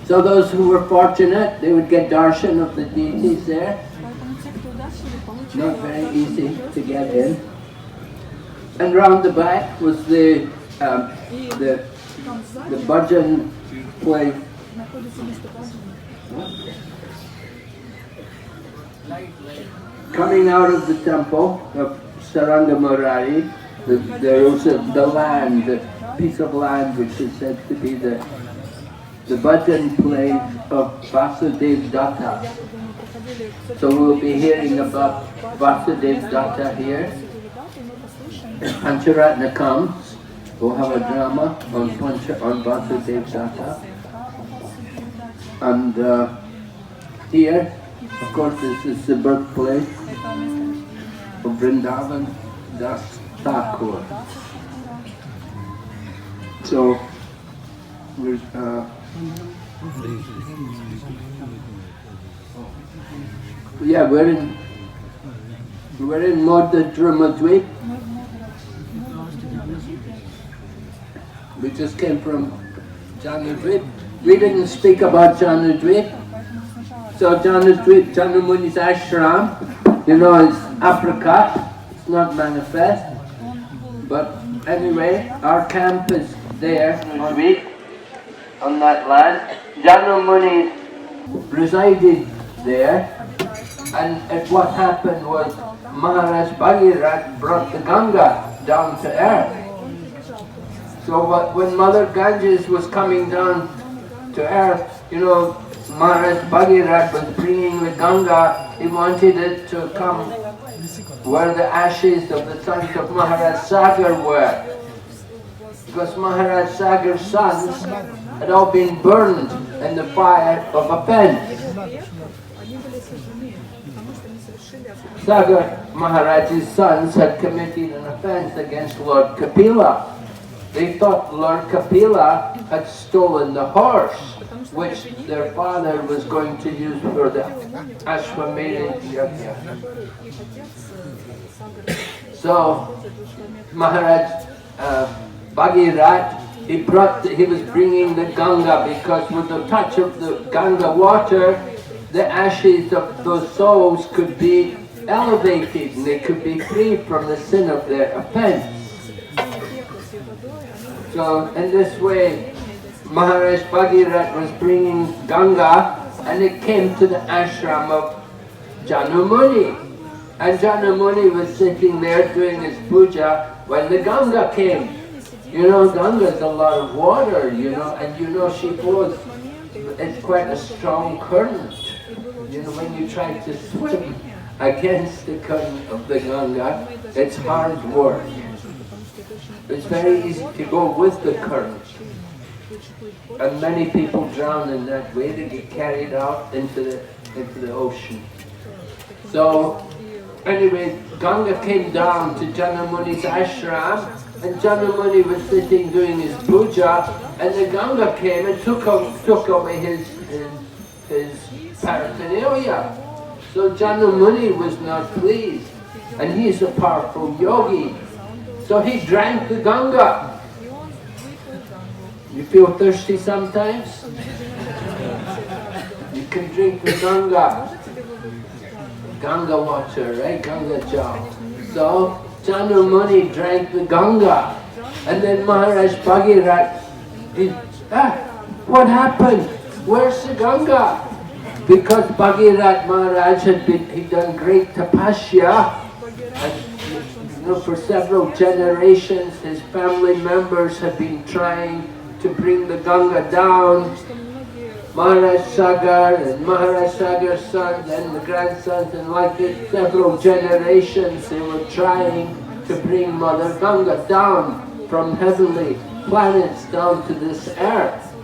So those who were fortunate, they would get darshan of the deities there. Not very easy to get in. And round the back was the bhajan place. Coming out of the temple of Saranga Murari, there was the land, the piece of land which is said to be the bhajan place of Vasudev Datta. So we'll be hearing about Vasudev Datta here. If Pancharatna comes, we'll have a drama on Vasudev Datta. And here, of course, this is the birthplace of Vrindavan Das Thakur. So, we're in Madhya. We just came from Janudvip. We didn't speak about Janudvip. So Janudvip, Janumuni's ashram, you know, it's apricot, it's not manifest. But anyway, our camp is there on that land. Janumuni resided there, and what happened was Maharaj Bhagirat brought the Ganga down to earth. So when Mother Ganges was coming down to earth, you know, Maharaj Bhagirat was bringing the Ganga. He wanted it to come where the ashes of the sons of Maharaj Sagar were. Because Maharaj Sagar's sons had all been burned in the fire of offense. Sagar Maharaj's sons had committed an offense against Lord Kapila. They thought Lord Kapila had stolen the horse, which their father was going to use for the Ashwamedha Yajna. So Maharaj Bhagirat, he was bringing the Ganga, because with the touch of the Ganga water, the ashes of those souls could be elevated and they could be free from the sin of their offense. So in this way, Maharaj Bhagirat was bringing Ganga, and it came to the ashram of Janumuni. And Janumuni was sitting there doing his puja when the Ganga came. You know, Ganga is a lot of water, you know, and you know she flows, it's quite a strong current. You know, when you try to swim against the current of the Ganga, it's hard work. It's very easy to go with the current. And many people drown in that way. They get carried out into the ocean. So, anyway, Ganga came down to Janamuni's ashram, and Janamuni was sitting doing his puja, and the Ganga came and took away his paraphernalia. So Janamuni was not pleased, and he's a powerful yogi. So he drank the Ganga. You feel thirsty sometimes? You can drink the Ganga. Ganga water, right? Ganga jal. So Janamuni drank the Ganga. And then Maharaj Bhagirat, what happened? Where's the Ganga? Because Bhagirat Maharaj he'd done great tapasya, and for several generations his family members have been trying to bring the Ganga down. Maharaj Sagar and Maharaj Sagar's sons and the grandsons, and like this, several generations they were trying to bring Mother Ganga down from heavenly planets down to this earth.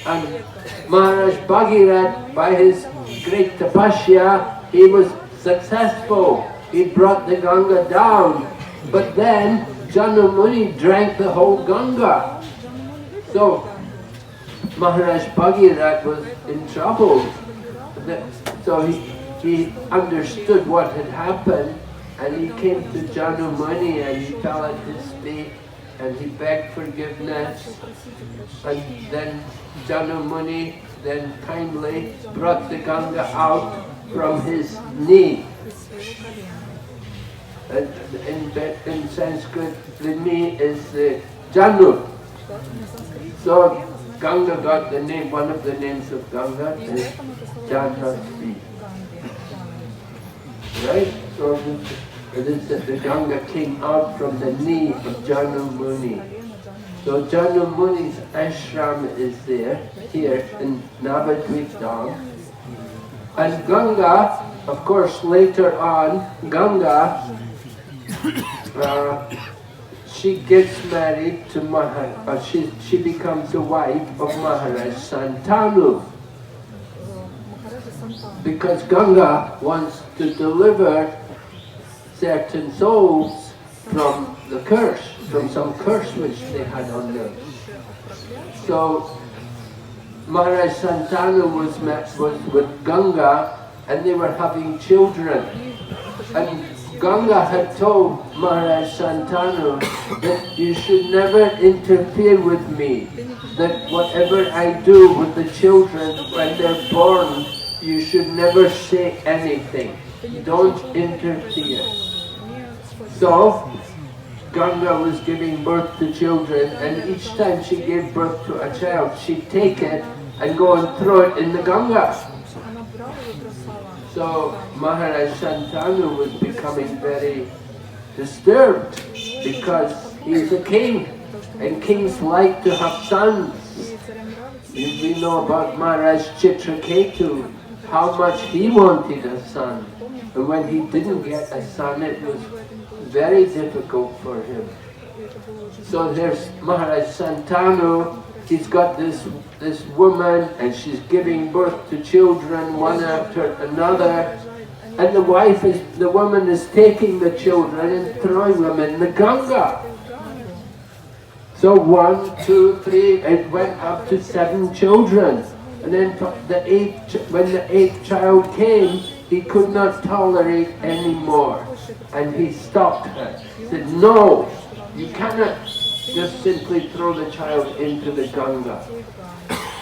And Maharaj Bhagirat, by his great tapasya, he was successful. He brought the Ganga down. But then Janamuni drank the whole Ganga. So Maharaj Bhagirat was in trouble. So he understood what had happened, and he came to Janamuni and he fell at his feet and he begged forgiveness. And then Janamuni, then kindly brought the Ganga out from his knee. In Sanskrit, the knee is the Janu. So Ganga got the name, one of the names of Ganga is Janhavi. Right? So it is that the Ganga came out from the knee of Janu Muni. So Janu Muni's ashram is there, here in Navadvip Dham. And Ganga, of course, later on, Ganga, she gets married to she becomes the wife of Maharaj Santanu. Because Ganga wants to deliver certain souls from the curse, from some curse which they had on them. So Maharaj Santanu was with Ganga and they were having children. And Ganga had told Maharaj Santanu that you should never interfere with me, that whatever I do with the children when they're born, you should never say anything. Don't interfere. So Ganga was giving birth to children, and each time she gave birth to a child, she'd take it and go and throw it in the Ganga. So Maharaj Santanu was becoming very disturbed because he's a king and kings like to have sons. We know about Maharaj Chitraketu, how much he wanted a son. And when he didn't get a son, it was very difficult for him. So there's Maharaj Santanu. He's got this woman and she's giving birth to children one after another, and the woman is taking the children and throwing them in the Ganga. So 1, 2, 3, it went up to 7 children, and then when the 8th child came, he could not tolerate any more, and he stopped her. He said, "No, you cannot just simply throw the child into the Ganga."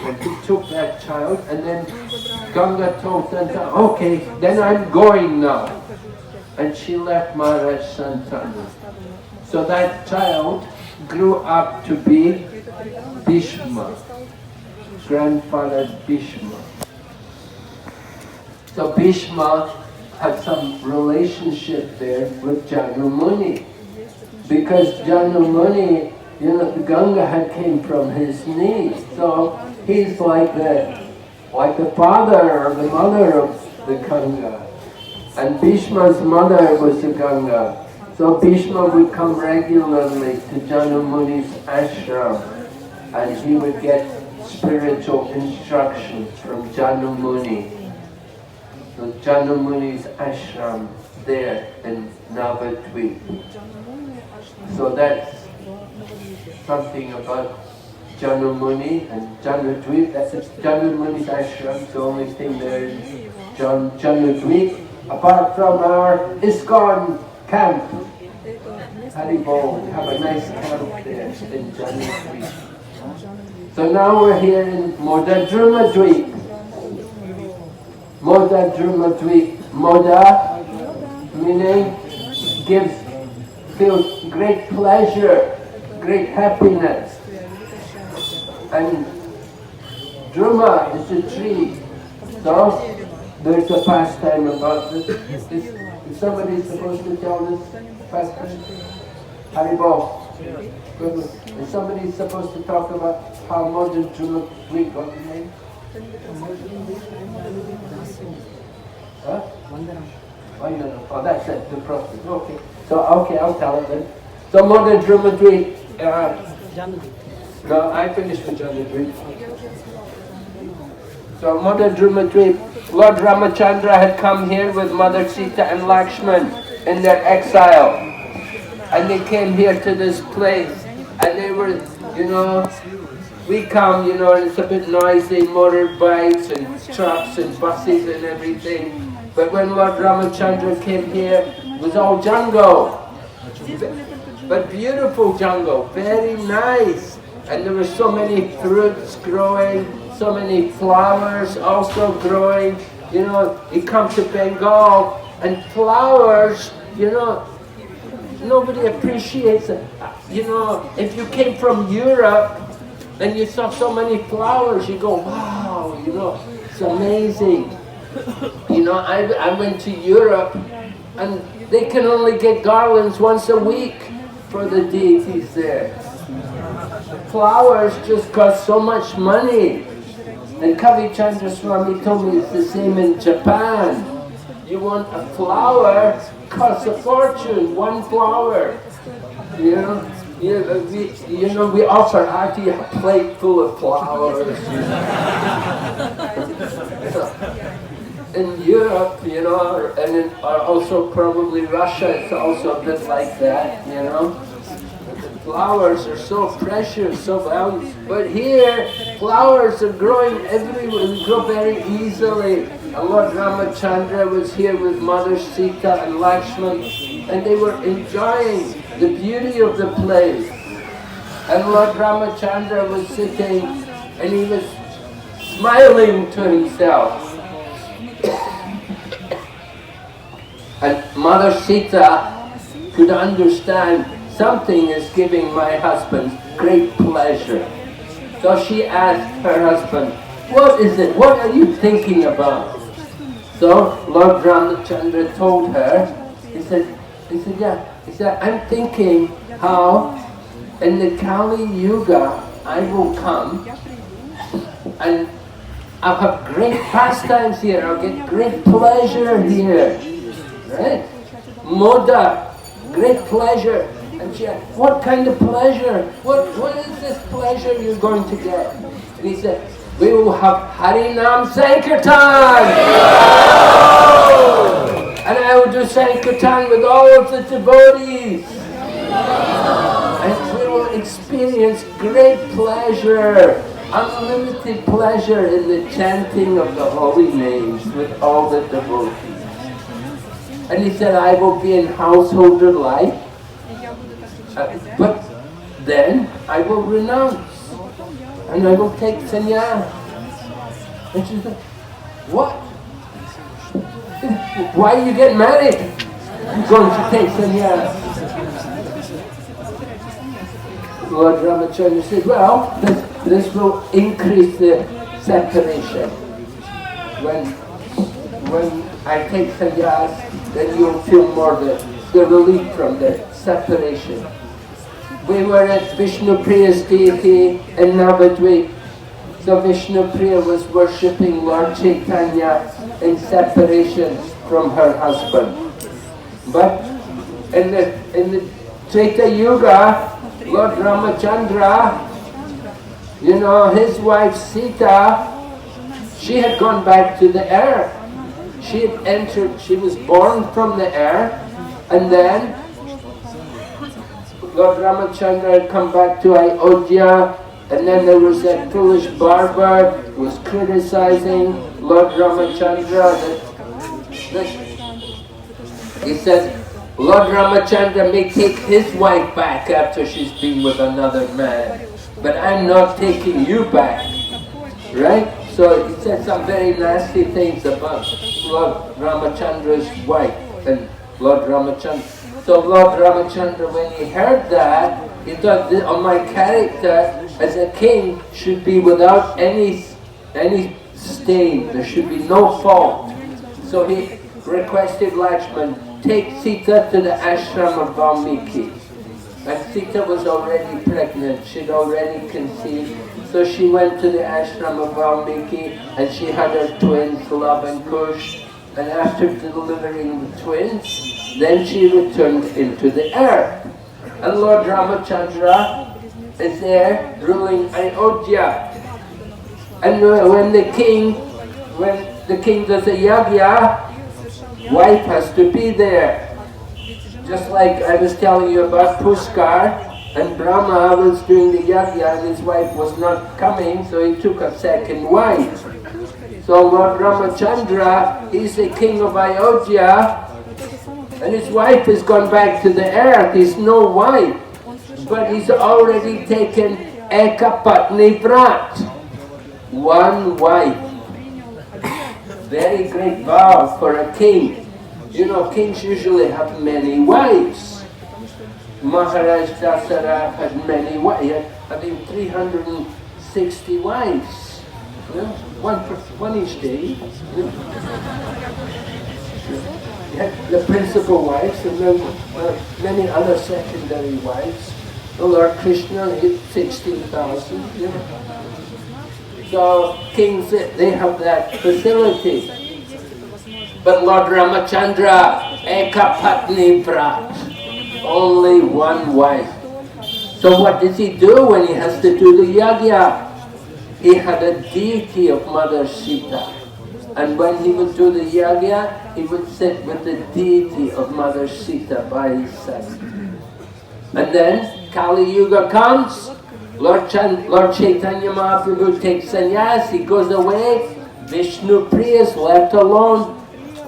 And he took that child, and then Ganga told Santanu, "Okay, then I'm going now." And she left Maharaj Santanu. So that child grew up to be Bhishma, grandfather Bhishma. So Bhishma had some relationship there with Janu Muni. Because Janu Muni, the Ganga had came from his knee, so he's like the father or the mother of the Ganga. And Bhishma's mother was the Ganga. So Bhishma would come regularly to Janu Muni's ashram, and he would get spiritual instructions from Janu Muni. So Janu Muni's ashram there in Navadvip. So that's something about Janu Muni and Janudvip. That's Janu Muni's ashram. The only thing there is Janudvip. Apart from our ISKCON camp, Haribol, we have a nice camp there in Janudvip. So now we're here in Modadrumadvip. Modadrumadvip. Moda meaning feels great pleasure, great happiness. And Druma is a tree. So there's a pastime about this. Is somebody supposed to tell this pastime? Haribol. Is somebody supposed to talk about how modern Druma got the name? Huh? Oh, that's it, the process. Okay. So, I'll tell it then. So, modern Drumadri. No, I finished with Janudvip. So, modern Drumadri. Lord Ramachandra had come here with Mother Sita and Lakshman in their exile. And they came here to this place. And they were, we come, and it's a bit noisy, motorbikes and trucks and buses and everything. But when Lord Ramachandra came here, it was all jungle. But beautiful jungle, very nice. And there were so many fruits growing, so many flowers also growing. You know, you come to Bengal and flowers, you know, nobody appreciates it. You know, if you came from Europe and you saw so many flowers, you go, wow, you know, it's amazing. You know, I went to Europe and they can only get garlands once a week for the deities there. Flowers just cost so much money. And Kavi Chandra Swami told me it's the same in Japan. You want a flower, costs a fortune, one flower. You know, we offer Aarti a plate full of flowers. In Europe, you know, and also probably Russia, it's also a bit like that, you know. Flowers are so precious, so valuable. But here, flowers are growing everywhere, they grow very easily. And Lord Ramachandra was here with Mother Sita and Lakshman, and they were enjoying the beauty of the place. And Lord Ramachandra was sitting, and he was smiling to himself. And Mother Sita could understand something is giving my husband great pleasure. So she asked her husband, what is it? What are you thinking about? So Lord Ramachandra told her, he said, I'm thinking how in the Kali Yuga I will come and I'll have great pastimes here, I'll get great pleasure here. Right? Moda, great pleasure. And she asked, what kind of pleasure? What is this pleasure you're going to get? And he said, we will have Harinam Sankirtan! And I will do Sankirtan with all of the devotees. And we will experience great pleasure, unlimited pleasure in the chanting of the holy names with all the devotees. And he said, I will be in householder life, but then I will renounce and I will take sannyas. And she said, what? Why you get married? I'm going to take sannyas. Lord Ramachandra said, well, this will increase the separation. When I take sannyas, then you'll feel more the relief from the separation. We were at Vishnupriya's deity in Navadvip. So Vishnupriya was worshipping Lord Chaitanya in separation from her husband. But in the Treta Yuga, Lord Ramachandra, you know, his wife Sita, she had gone back to the air. She had entered, she was born from the air, and then Lord Ramachandra had come back to Ayodhya, and then there was that foolish barber who was criticizing Lord Ramachandra. He said, Lord Ramachandra may take his wife back after she's been with another man, but I'm not taking you back, right? So he said some very nasty things about Lord Ramachandra's wife and Lord Ramachandra. So Lord Ramachandra, when he heard that, he thought, oh, my character as a king should be without any stain. There should be no fault. So he requested Lakshman, take Sita to the ashram of Valmiki. And Sita was already pregnant, she'd already conceived. So she went to the ashram of Valmiki and she had her twins, Love and Kush. And after delivering the twins, then she returned into the earth. And Lord Ramachandra is there ruling Ayodhya. And when the king does a yagya, wife has to be there. Just like I was telling you about Pushkar, and Brahma was doing the yagya and his wife was not coming, so he took a second wife. So Lord Ramachandra, he's the king of Ayodhya, and his wife has gone back to the earth. He's no wife, but he's already taken Eka Patni Vrat. one wife. Very great vow for a king. You know, kings usually have many wives. Maharaj Dasara had many wives. He had, I think, 360 wives. You know, one each day. You know. He had the principal wives and then many other secondary wives. The Lord Krishna hit 16,000. You know. So kings, they have that facility. But Lord Ramachandra, Eka Patni Vrat, only one wife. So what does he do when he has to do the yajna? He had a deity of Mother Sita. And when he would do the yajna, he would sit with the deity of Mother Sita by his side. And then Kali Yuga comes, Lord Chaitanya Mahaprabhu takes sannyas, he goes away, Vishnu Priya is left alone,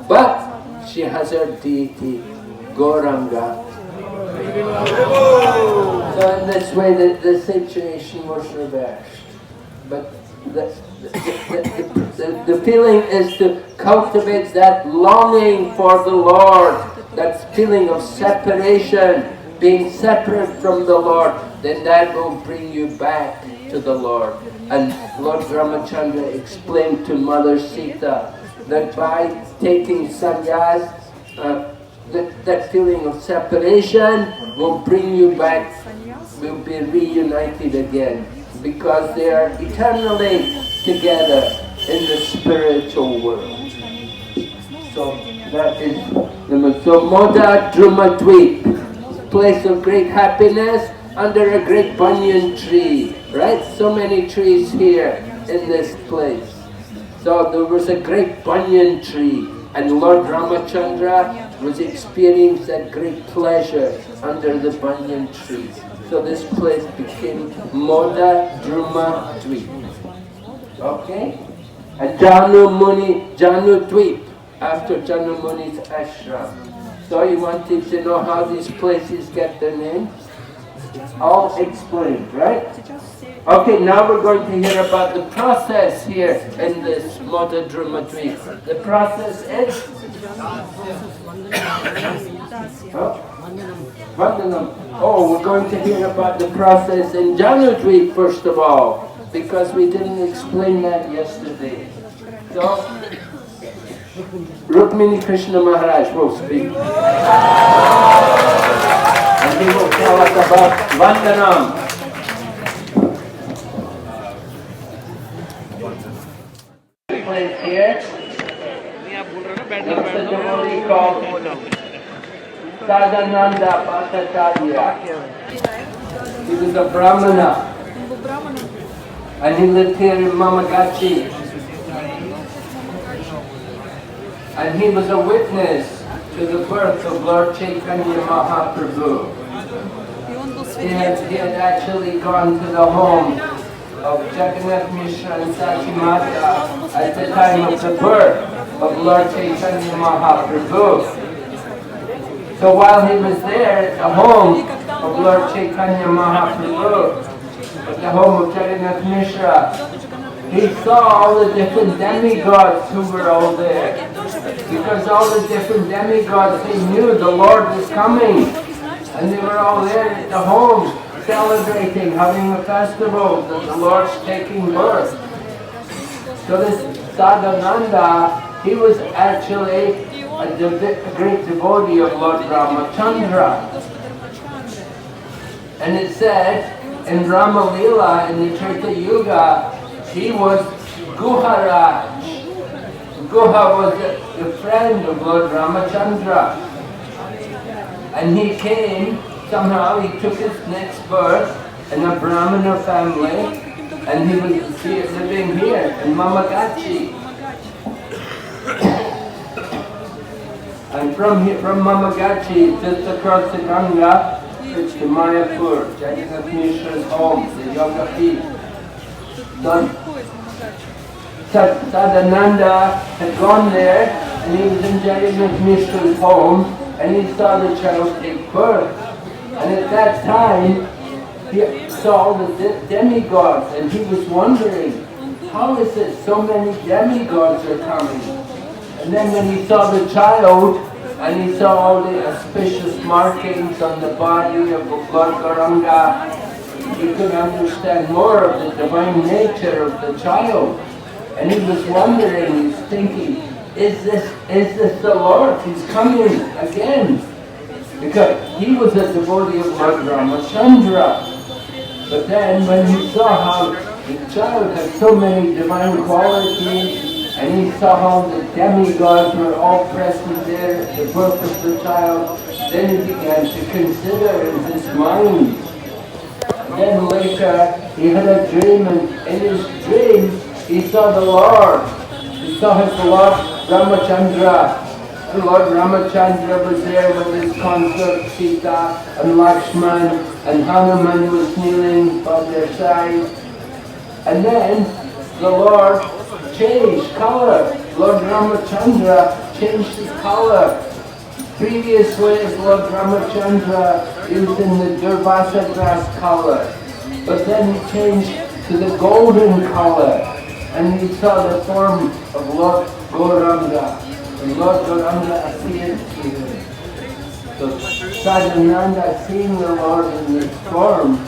but she has her deity, Gauranga. So in this way the situation was reversed. But the feeling is to cultivate that longing for the Lord, that feeling of separation, being separate from the Lord, then that will bring you back to the Lord. And Lord Ramachandra explained to Mother Sita that by taking sannyas, that feeling of separation will bring you back, will be reunited again, because they are eternally together in the spiritual world. So that is so Moda Druma Dweep, place of great happiness under a great banyan tree, right? So many trees here in this place. So there was a great banyan tree, and Lord Ramachandra was experiencing that great pleasure under the banyan tree. So this place became Moda Druma Dweep. Okay? And Janu Dweep, after Janu Muni's ashram. So you wanted to know how these places get their names? All explained, right? Okay, now we're going to hear about the process here in this Moda Druma Dweep. The process is? Vandanam. Oh, we're going to hear about the process in Janu Dweep first of all, because we didn't explain that yesterday. So, Rukmini Krishna Maharaj will speak. And he will tell us about Vandanam. Place here. It's a devotee called Sadananda Bhattacharya. He was a Brahmana. And he lived here in Mamgacchi. And he was a witness to the birth of Lord Chaitanya Mahaprabhu. He had actually gone to the home of Jagannath Mishra and Sachi Mata at the time of the birth of Lord Chaitanya Mahaprabhu. So while he was there at the home of Lord Chaitanya Mahaprabhu, at the home of Jagannath Mishra, he saw all the different demigods who were all there. Because all the different demigods, they knew the Lord was coming. And they were all there at the home, celebrating, having a festival that the Lord's taking birth. So this Sadananda, he was actually a great devotee of Lord Ramachandra. And it said, in Rama Lila, in the Treta Yuga, he was Guharaj. Guha was the friend of Lord Ramachandra. And he came, somehow he took his next birth in a Brahmana family, and he was living here in Mamgacchi. And from Mamgacchi, just across the Ganga, it's to Mayapur, Jagannath Mishra's home, the Yoga Peeth. Sadananda had gone there, and he was in Jagannath Mishra's home, and he saw the child take birth. And at that time, he saw all the demigods, and he was wondering, how is it so many demigods are coming? And then when he saw the child, and he saw all the auspicious markings on the body of Lord Gauranga, he could understand more of the divine nature of the child. And he was wondering, he's thinking, is this the Lord? He's coming again. Because he was a devotee of Lord Ramachandra. But then when he saw how the child had so many divine qualities, and he saw how the demigods were all present there at the birth of the child, then he began to consider in his mind. And then later he had a dream, and in his dream he saw the Lord. He saw his Lord Ramachandra. And Lord Ramachandra was there with his consort Sita and Lakshman, and Hanuman was kneeling by their side. And then the Lord changed color. Lord Ramachandra changed his color. Previously, Lord Ramachandra was in the Durvasa grass color. But then he changed to the golden color. And he saw the form of Lord Gauranga. And Lord Gauranga appeared to him. So Sadhananda, seeing the Lord in this form,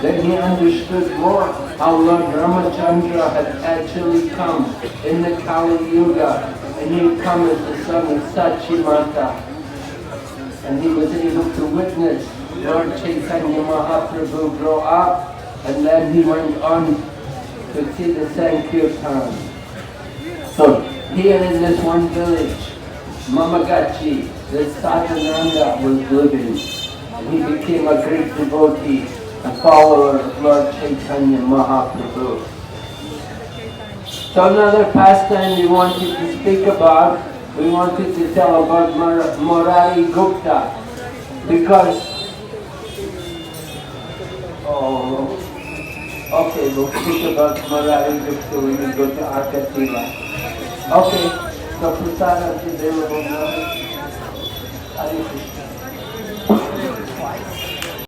then he understood more how Lord Ramachandra had actually come in the Kali Yuga, and he had come as the son of Sachimata. And he was able to witness Lord Chaitanya Mahaprabhu grow up, and then he went on to see the Sankirtan. So here in this one village, Mamgacchi, this Sadhananda was living, and he became a great devotee, a follower of Lord Chaitanya Mahaprabhu. So another pastime we wanted to speak about, we wanted to tell about Murari Gupta, because, okay, we'll speak about Murari Gupta when we go to Arkatila. Okay, so Prasada is available now. Hare Krishna.